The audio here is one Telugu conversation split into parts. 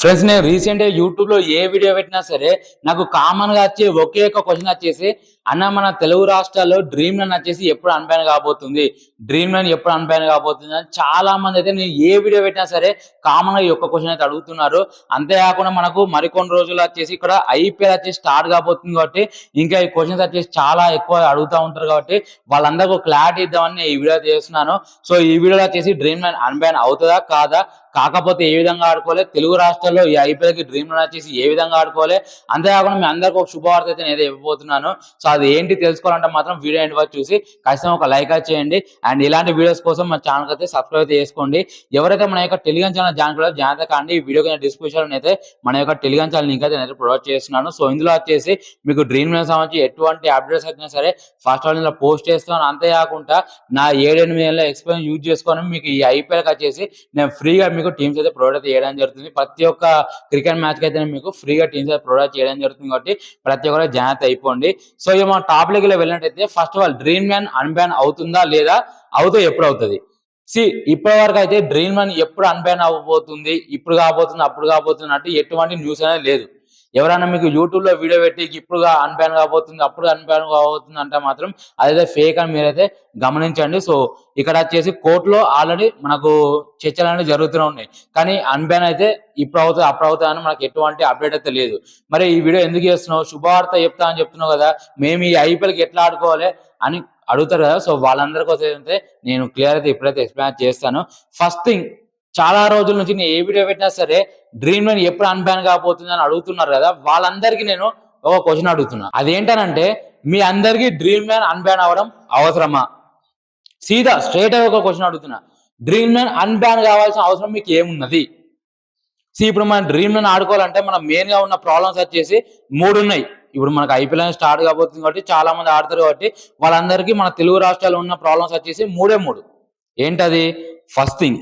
ఫ్రెండ్స్ నేను రీసెంట్ గా యూట్యూబ్ లో ఏ వీడియో పెట్టినా సరే నాకు కామన్ గా వచ్చే ఒకే ఒక క్వశ్చన్ వచ్చేసి అన్న మన తెలుగు రాష్ట్రాల్లో డ్రీమ్ లైన్ వచ్చేసి ఎప్పుడు అన్బ్యాన్ కాబోతుంది, డ్రీమ్ లైన్ ఎప్పుడు అన్బ్యాన్ కాబోతుంది అని చాలా మంది అయితే నేను ఏ వీడియో పెట్టినా సరే కామన్ గా ఈ ఒక్క క్వశ్చన్ అయితే అడుగుతున్నారు. అంతేకాకుండా మనకు మరికొన్ని రోజులు వచ్చేసి ఇక్కడ ఐపీఎల్ వచ్చేసి స్టార్ట్ కాబోతుంది కాబట్టి ఇంకా ఈ క్వశ్చన్స్ వచ్చేసి చాలా ఎక్కువ అడుగుతూ ఉంటారు కాబట్టి వాళ్ళందరికీ క్లారిటీ ఇద్దామని ఈ వీడియో చేస్తున్నాను. సో ఈ వీడియోలో వచ్చేసి డ్రీమ్ లైన్ అన్బ్యాన్ అవుతుందా కాదా, కాకపోతే ఏ విధంగా ఆడుకోవాలి, తెలుగు రాష్ట్రాల్లో ఈ ఐపీఎల్ కి డ్రీమ్ రన్ వచ్చేసి ఏ విధంగా ఆడుకోవాలి, అంతేకాకుండా మీ అందరికి ఒక శుభవార్త అయితే నేను ఇవ్వబోతున్నాను. సో అది ఏంటి తెలుసుకోవాలంటే మాత్రం వీడియో ఎండ్ వరకు చూసి ఖచ్చితంగా ఒక లైక్ చేయండి. అండ్ ఇలాంటి వీడియోస్ కోసం మన ఛానల్ అయితే సబ్స్క్రైబ్ అయితే చేసుకోండి. ఎవరైతే మన యొక్క టెలిగ్రామ్ ఛానల్ జాయిన్ కానీ ఈ వీడియో డిస్క్రిప్షన్ అయితే మన యొక్క టెలిగ్రామ్ ఛానల్ లింక్ అయితే నేను ప్రొవైడ్ చేస్తున్నాను. సో ఇందులో వచ్చేసి మీకు డ్రీమ్ లైన్ సంబంధించి ఎటువంటి అప్డేట్స్ అయినా సరే ఫస్ట్ ఆల్ ఇందులో పోస్ట్ చేస్తున్నాను. అంతేకాకుండా నా 7-8 ఏళ్ళ ఎక్స్పీరియన్స్ యూజ్ చేసుకొని మీకు ఈ ఐపీఎల్కి వచ్చేసి నేను ఫ్రీగా మీకు టీమ్స్ అయితే ప్రొవైడ్ అయితే చేయడం జరుగుతుంది. ప్రతి ఒక్క క్రికెట్ మ్యాచ్ కి అయితే మీకు ఫ్రీగా టీమ్స్ అయితే ప్రొవైడ్ చేయడం జరుగుతుంది కాబట్టి ప్రతి ఒక్కరు జాయిన్ అయితే అయిపోండి. సో ఇక మన టాపిక్ లో వెళ్ళినట్టయితే ఫస్ట్ ఆఫ్ ఆల్ డ్రీమ్ మ్యాన్ అన్బ్యాన్ అవుతుందా లేదా, అవుతే ఎప్పుడు అవుతుంది? ఇప్పటి వరకు అయితే డ్రీమ్ మ్యాన్ ఎప్పుడు అన్బ్యాన్ అవ్వబోతుంది, ఇప్పుడు కాబోతుంది అప్పుడు కాబోతుంది అంటే ఎటువంటి న్యూస్ అనేది లేదు. ఎవరైనా మీకు యూట్యూబ్ లో వీడియో పెట్టి ఇప్పుడు అన్బ్యాన్ కాబోతుంది అప్పుడు అన్బ్యాన్ కాబోతుంది అంటే మాత్రం అదైతే ఫేక్ అని మీరైతే గమనించండి. సో ఇక్కడ వచ్చేసి కోర్టులో ఆల్రెడీ మనకు చర్చలు అనేవి జరుగుతూనే ఉన్నాయి, కానీ అన్బ్యాన్ అయితే ఇప్పుడు అవుతుంది అప్పుడు అవుతుంది అని మనకి ఎటువంటి అప్డేట్ అయితే లేదు. మరి ఈ వీడియో ఎందుకు చేస్తున్నావు, శుభవార్త చెప్తా అని చెప్తున్నావు కదా, మేము ఈ ఐపీఎల్కి ఎట్లా ఆడుకోవాలి అని అడుగుతారు కదా. సో వాళ్ళందరి కోసం అయితే నేను క్లియర్ అయితే ఇప్పుడైతే ఎక్స్ప్లెయిన్ చేస్తాను. ఫస్ట్ థింగ్, చాలా రోజుల నుంచి నేను ఏ వీడియో పెట్టినా సరే డ్రీమ్ లైన్ ఎప్పుడు అన్బ్యాన్ కాబోతుంది అని అడుగుతున్నారు కదా, వాళ్ళందరికీ నేను ఒక క్వశ్చన్ అడుగుతున్నా. అదేంటనంటే మీ అందరికీ డ్రీమ్ లైన్ అన్బ్యాన్ అవ్వడం అవసరమా? సీదా స్ట్రైట్ అయ్యి ఒక క్వశ్చన్ అడుగుతున్నా, డ్రీమ్ లైన్ అన్బ్యాన్ కావాల్సిన అవసరం మీకు ఏమున్నది? ఇప్పుడు మనం డ్రీమ్ లైన్ ఆడుకోవాలంటే మన మెయిన్ గా ఉన్న ప్రాబ్లమ్స్ వచ్చేసి 3 ఉన్నాయి. ఇప్పుడు మనకు ఐపీఎల్ స్టార్ట్ కాబోతుంది కాబట్టి చాలా మంది ఆడతారు కాబట్టి వాళ్ళందరికీ మన తెలుగు రాష్ట్రాల్లో ఉన్న ప్రాబ్లమ్స్ వచ్చేసి 3 ఏంటది? ఫస్ట్ థింగ్,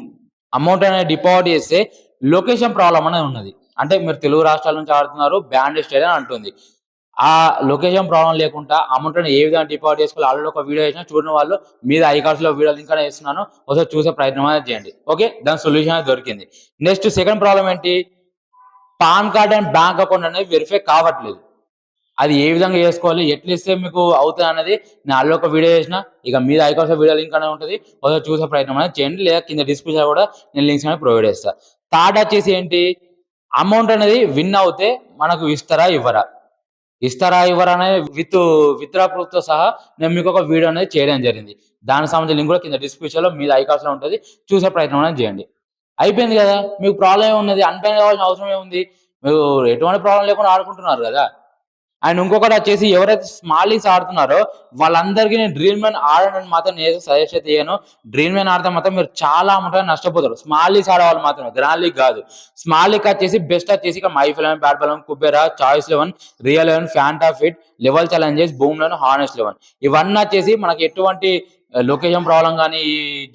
అమౌంట్ అనేది డిపాజిట్ చేస్తే లొకేషన్ ప్రాబ్లం అనేది ఉన్నది. అంటే మీరు తెలుగు రాష్ట్రాల నుంచి ఆడుతున్నారు, బ్యాండ్ స్టేడియం అంటుంది. ఆ లొకేషన్ ప్రాబ్లం లేకుండా అమౌంట్ ఏ విధంగా డిపాజిట్ చేసుకోవాలి ఆల్రెడీ ఒక వీడియో వేసిన, చూడని వాళ్ళు మీద ఐకార్డ్స్ లో వీడియో లింక్ అనేది ఇస్తున్నాను, ఒకసారి చూసే ప్రయత్నం అనేది చేయండి. ఓకే, దాని సొల్యూషన్ అనేది దొరికింది. నెక్స్ట్ సెకండ్ ప్రాబ్లం ఏంటి? Pan card and bank account అనేది వెరిఫై కావట్లేదు. అది ఏ విధంగా చేసుకోవాలి, ఎట్లా ఇస్తే మీకు అవుతుంది అనేది నేను ఆల్రెడీ ఒక వీడియో చేసిన, ఇక మీద ఐకార్డ్స్ వీడియో లింక్ అనేది ఉంటుంది, ఒకసారి చూసే ప్రయత్నం అనేది చేయండి, లేదా కింద డిస్క్రిప్షన్ కూడా నేను లింక్స్ అనేది ప్రొవైడ్ చేస్తాను. థర్డ్ వచ్చేసి ఏంటి, అమౌంట్ అనేది విన్ అవుతే మనకు ఇస్తారా ఇవ్వరా, అనేది విత్ ప్రూఫ్ తో సహా నేను మీకు ఒక వీడియో అనేది చేయడం జరిగింది. దానికి సంబంధించిన లింక్ కూడా కింద డిస్క్రిప్షన్ లో మీద ఐకార్డ్స్ లో ఉంటుంది, చూసే ప్రయత్నం అనేది చేయండి. అయిపోయింది కదా, మీకు ప్రాబ్లం ఏమున్నది, అన్బ్యాన్ కావాల్సిన అవసరం ఏముంది, మీరు ఎటువంటి ప్రాబ్లం లేకుండా ఆడుకుంటున్నారు కదా. అండ్ ఇంకొకటి వచ్చేసి ఎవరైతే స్మాల్ లీగ్స్ ఆడుతున్నారో వాళ్ళందరికీ నేను డ్రీమ్ మ్యాన్ ఆడడానికి మాత్రం నేను సజెస్ట్ అయితే చేయను. డ్రీమ్ మ్యాన్ ఆడితే మాత్రం మీరు చాలా అమౌంట్ నష్టపోతారు. స్మాల్ లీగ్స్ ఆడేవాళ్ళు మాత్రమే, గ్రాండ్ లీగ్ కాదు. స్మాల్ లీగ్ వచ్చేసి బెస్ట్ వచ్చేసి ఇక్కడ my 11, bat 11, Kubera, choice 11, real 11, Fanta fit, level challenges, boom 11, honest 11 ఇవన్నీ వచ్చేసి మనకి ఎటువంటి లొకేషన్ ప్రాబ్లం కానీ,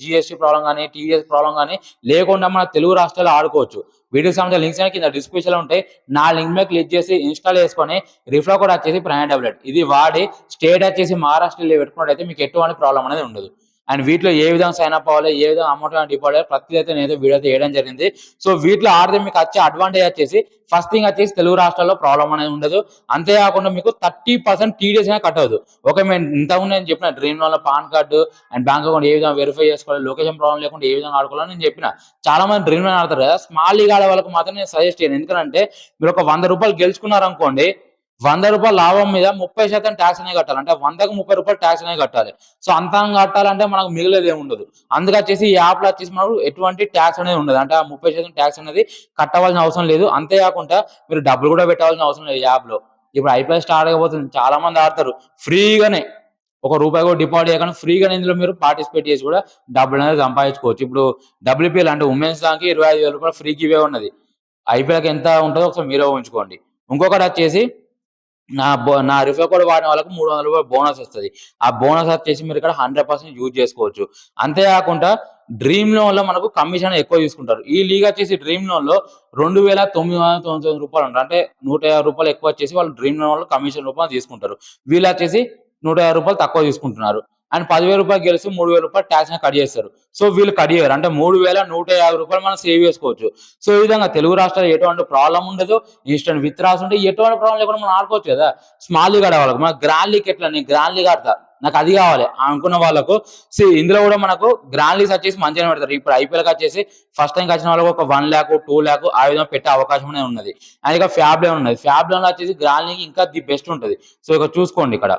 జిఎస్టీ ప్రాబ్లం కానీ, టీడీఎస్ ప్రాబ్లం కానీ లేకుండా మన తెలుగు రాష్ట్రాల్లో ఆడుకోవచ్చు. వీడియోకి సంబంధించిన లింక్స్ కింద డిస్క్రిప్షన్ లో ఉంటాయి. నా లింక్ మీద క్లిక్ చేసి ఇన్స్టాల్ చేసుకొని రిఫ్లో కూడా వచ్చేసి ప్రైమ్ టాబ్లెట్ ఇది వాడి స్టేట్ వచ్చేసి మహారాష్ట్రలో పెట్టుకున్నట్టయితే మీకు ఎటువంటి ప్రాబ్లం అనేది ఉండదు. అండ్ వీటిలో ఏ విధంగా సైన్ అప్ అవ్వాలి, ఏ విధంగా అమౌంట్ డిపాజిట్ అవ్వాలి, ప్రతి అయితే నేను వీడియో చేయడం జరిగింది. సో వీటిలో ఆడితే మీకు వచ్చే అడ్వాంటేజ్ వచ్చేసి ఫస్ట్ థింగ్ వచ్చేసి తెలుగు రాష్ట్రాల్లో ప్రాబ్లం అనేది ఉండదు. అంతేకాకుండా మీకు 30% టీడీఎస్ అనేది కట్ అవ్వదు. ఓకే, మేము ఇంతకుముందు నేను చెప్పిన డ్రీమ్ లో PAN card and bank account ఏ విధంగా వెరిఫై చేసుకోవాలి, లొకేషన్ ప్రాబ్లం లేకుండా ఏ విధంగా ఆడుకోవాలని నేను చెప్పిన. చాలా మంది డ్రీమ్ లో ఆడతారు కదా, స్మాల్ లీగ్ ఆడే వాళ్ళకి మాత్రం నేను సజెస్ట్ చేయను. ఎందుకంటే మీరు ఒక 100 రూపాయలు గెలుచుకున్నారు అనుకోండి, 100 రూపాయల లాభం మీద 30% ట్యాక్స్ అనేది కట్టాలి. అంటే 100కు 30 రూపాయలు ట్యాక్స్ అనేది కట్టాలి. సో అంత కట్టాలంటే మనకు మిగిలేదు ఏమి ఉండదు. అందుకచ్చేసి ఈ యాప్ లో వచ్చేసి మనకు ఎటువంటి ట్యాక్స్ అనేది ఉండదు. అంటే 30% ట్యాక్స్ అనేది కట్టవలసిన అవసరం లేదు. అంతేకాకుండా మీరు డబ్బులు కూడా పెట్టాల్సిన అవసరం లేదు యాప్ లో. ఇప్పుడు ఐపీఎల్ స్టార్ట్ అయిపోతుంది, చాలా మంది ఆడతారు ఫ్రీగానే, ₹1 కూడా డిపాజిట్ చేయకుండా ఫ్రీగానే ఇందులో మీరు పార్టిసిపేట్ చేసి కూడా డబ్బులు అనేది సంపాదించుకోవచ్చు. ఇప్పుడు డబ్ల్యూపీఎల్ అంటే ఉమెన్స్ దానికి ₹25,000 ఫ్రీ గివే ఉన్నది. ఐపీఎల్కి ఎంత ఉంటుందో ఒకసారి మీరే ఊహించుకోండి. ఇంకొకటి వచ్చేసి నా రిఫర్ కోడ్ వాడిన వాళ్ళకి ₹300 బోనస్ వస్తుంది. ఆ బోనస్ వచ్చేసి మీరు ఇక్కడ 100% యూజ్ చేసుకోవచ్చు. అంతేకాకుండా డ్రీమ్ లోన్ లో మనకు కమిషన్ ఎక్కువ తీసుకుంటారు. ఈ లీగ్ వచ్చేసి డ్రీమ్ లోన్ లో ₹2,999 ఉంటుంది. అంటే ₹150 ఎక్కువ వచ్చేసి వాళ్ళు డ్రీమ్ లోన్ లో కమిషన్ రూపాయలు తీసుకుంటారు. వీళ్ళు వచ్చేసి ₹150 తక్కువ తీసుకుంటున్నారు. అండ్ రూ. 10,000 గెలిస్తే రూ. 3,000 ట్యాక్స్ కట్ చేస్తారు. సో వీళ్ళు కట్ చేయరు. అంటే రూ. 3,150 మనం సేవ్ చేసుకోవచ్చు. సో ఈ విధంగా తెలుగు రాష్ట్రాల్లో ఎటువంటి ప్రాబ్లమ్ ఉండదు. ఇన్స్టెంట్ విత్‌డ్రాస్ ఉంటాయి. ఎటువంటి ప్రాబ్లమ్ లేకుండా మనం ఆడుకోవచ్చు కదా! స్మాల్ లీగ్ ఆడేవాళ్ళకి. మన గ్రాండ్ లీగ్ ఎట్లా నేను గ్రాండ్ లీగ్ ఆడతా. నాకు అది కావాలి అనుకున్న వాళ్ళకు ఇందులో కూడా మనకు గ్రాండ్ లీగ్స్ వచ్చేసి మంచిగానే పెడతారు. ఇప్పుడు ఐపీఎల్‌కి వచ్చేసి ఫస్ట్ టైంకి వచ్చిన వాళ్ళకి ఒక 1,00,000, 2,00,000 ఆ విధంగా పెట్టే అవకాశం అనేది ఉన్నది. అండ్ ఇక ఫ్యాబ్ లోన్ ఉన్నది. ఫ్యాబ్ లోన్‌లో వచ్చేసి గ్రాండ్ లీగ్ ఇంకా ది బెస్ట్ ఉంటది. సో ఇక చూసుకోండి ఇక్కడ.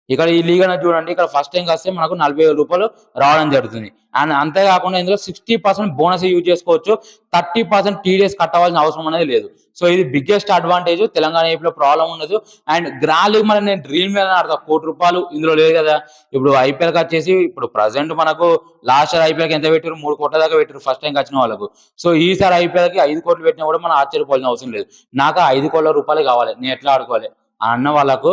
ఇక్కడ ఈ లీగ్ అనేది చూడండి. ఇక్కడ ఫస్ట్ టైంకి వస్తే మనకు రూ. 40,000 రావడం జరుగుతుంది. అండ్ అంతేకాకుండా ఇందులో 60% బోనస్ యూజ్ చేసుకోవచ్చు. 30% టీడీఎస్ కట్టవలసిన అవసరం అనేది లేదు. సో ఇది బిగ్గెస్ట్ అడ్వాంటేజ్. తెలంగాణ ఏపీలో ప్రాబ్లమ్ ఉండదు. అండ్ గ్రాండ్ లీగ్ మరి నేను డ్రీమ్ మీద ఆడతా. ₹1,00,00,000 ఇందులో లేదు కదా! ఇప్పుడు ఐపీఎల్‌కి వచ్చేసి ఇప్పుడు ప్రెజెంట్ మనకు లాస్ట్ ఇయర్ ఐపీఎల్‌కి ఎంత పెట్టిర్రు? 3,00,00,000 దాకా పెట్టిర్రు ఫస్ట్ టైంకి వచ్చిన వాళ్ళకు. సో ఈసారి ఐపీఎల్‌కి 5,00,00,000 పెట్టినా కూడా మనం ఆశ్చర్యపోవాల్సిన అవసరం లేదు. నాకు ఆ ₹5,00,00,000 కావాలి. నేను ఎట్లా ఆడుకోవాలి? అన్న వాళ్ళకు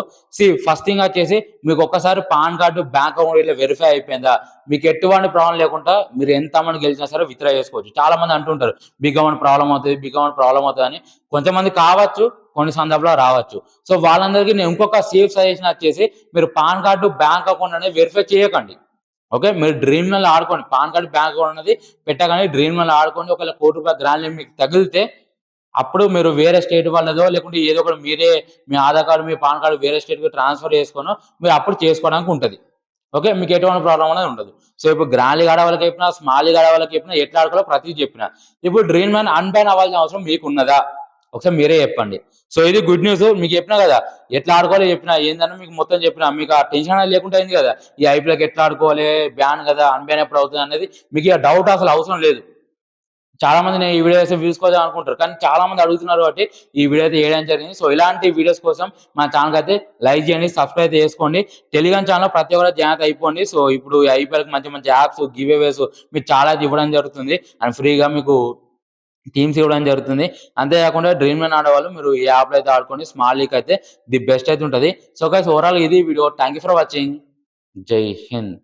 ఫస్ట్ థింగ్ వచ్చేసి మీకు ఒక్కసారి పాన్ కార్డు, బ్యాంక్ అకౌంట్ ఇట్లా వెరిఫై అయిపోయిందా? మీకు ఎటువంటి ప్రాబ్లమ్ లేకుండా మీరు ఎంత అమౌంట్ గెలిచినా సరే విత్‌డ్రా చేసుకోవచ్చు. చాలా మంది అంటుంటారు బిగ్ అమౌంట్ ప్రాబ్లమ్ అవుతది, బిగ్ అమౌంట్ ప్రాబ్లమ్ అవుతదని. కొంతమంది కావచ్చు, కొన్ని సందర్భాల్లో రావచ్చు. సో వాళ్ళందరికీ నేను ఇంకొక సేఫ్ సజెషన్ వచ్చేసి మీరు పాన్ కార్డు, బ్యాంక్ అకౌంట్ అనేది వెరిఫై చేయకండి. ఓకే. మీరు డ్రీమ్ లెవెల్‌లో ఆడుకోండి. పాన్ కార్డ్, బ్యాంక్ అకౌంట్ అనేది పెట్టగానే డ్రీమ్ లెవెల్‌లో ఆడుకోండి. ఒకవేళ ₹1,00,00,000 గ్రాండ్ లీగ్ మీకు తగిలితే అప్పుడు మీరు వేరే స్టేట్ వాళ్ళదో లేకుంటే ఏదో ఒకటి మీరే మీ ఆధార్ కార్డ్, మీ పాన్ కార్డ్ వేరే స్టేట్‌కి ట్రాన్స్‌ఫర్ చేసుకొనో మీరు అప్పుడు చేసుకోవడానికి ఉంటది. ఓకే. మీకు ఎటువంటి ప్రాబ్లమ్ అనేది ఉండదు. సో ఇప్పుడు గ్రాండ్ లీగ్ ఆడేవాళ్ళకి చెప్పినా, స్మాల్ లీగ్ ఆడేవాళ్ళకి చెప్పినా, ఎట్లా ఆడుకోవాలో ప్రతిది చెప్పిన. ఇప్పుడు డ్రీమ్ మ్యాన్ అన్‌బ్యాన్ అవ్వాల్సిన అవసరం మీకున్నదా? ఒకసారి మీరే చెప్పండి. సో ఇది గుడ్ న్యూస్. మీకు చెప్పినా కదా! ఎట్లా ఆడుకోవాలో చెప్పినా. ఏందని మీకు మొత్తం చెప్పినా. మీకు ఆ టెన్షన్ అనేది లేకుండా అయింది కదా! ఈ ఐపీఎల్‌కి ఎట్లా ఆడుకోవాలి? బ్యాన్ కదా! అన్‌బ్యాన్ ఎప్పుడు అవుతది అనేది మీకు ఇక డౌట్ అసలు అవసరం లేదు. చాలా మంది నేను ఈ వీడియో చేస్తే వ్యూస్ కోసం అనుకుంటారు. కానీ చాలా మంది అడుగుతున్నారు కాబట్టి ఈ వీడియో అయితే చేయడం జరిగింది. సో ఇలాంటి వీడియోస్ కోసం మన ఛానెల్‌కి అయితే లైక్ చేయండి, సబ్స్క్రైబ్ అయితే చేసుకోండి. టెలిగ్రామ్ ఛానెల్‌లో ప్రతి ఒక్కరు జాయిన్ అయితే అయిపోండి. సో ఇప్పుడు ఐపీఎల్‌కి మంచి మంచి యాప్స్, గివ్ అవేస్ మీకు చాలా ఇవ్వడం జరుగుతుంది. అండ్ ఫ్రీగా మీకు టీమ్స్ ఇవ్వడం జరుగుతుంది. అంతేకాకుండా డ్రీమ్ లెవెన్ ఆడేవాళ్ళు మీరు ఈ యాప్‌లో అయితే ఆడుకోండి. స్మాల్ లీగ్ అయితే ది బెస్ట్ అయితే ఉంటది. సో గైస్ ఓవరాల్ ఇది video. Thank you for watching. జై హింద్.